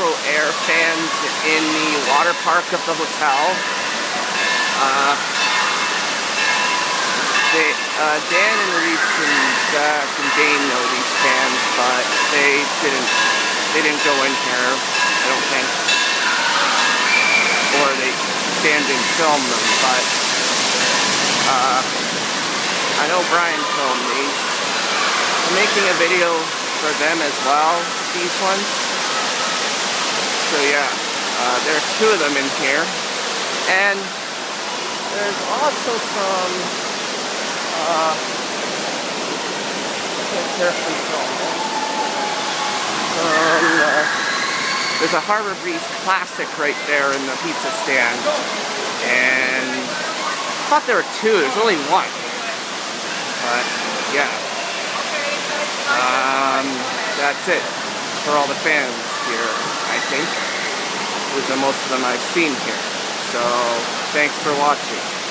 Macro Aire fans in the Waterpark of the hotel. Dan and Reese and Zach and Dane know these fans, but they didn't go in here, I don't think. Or Dan didn't film them, but I know Brian filmed these. I'm making a video for them as well, these ones. So yeah, there are two of them in here. And there's also some, there's a Harbor Breeze Classic right there in the pizza stand. And I thought there were two, there's only one. But yeah. That's it for all the fans here, I think. Those are most of them I've seen here. So, thanks for watching.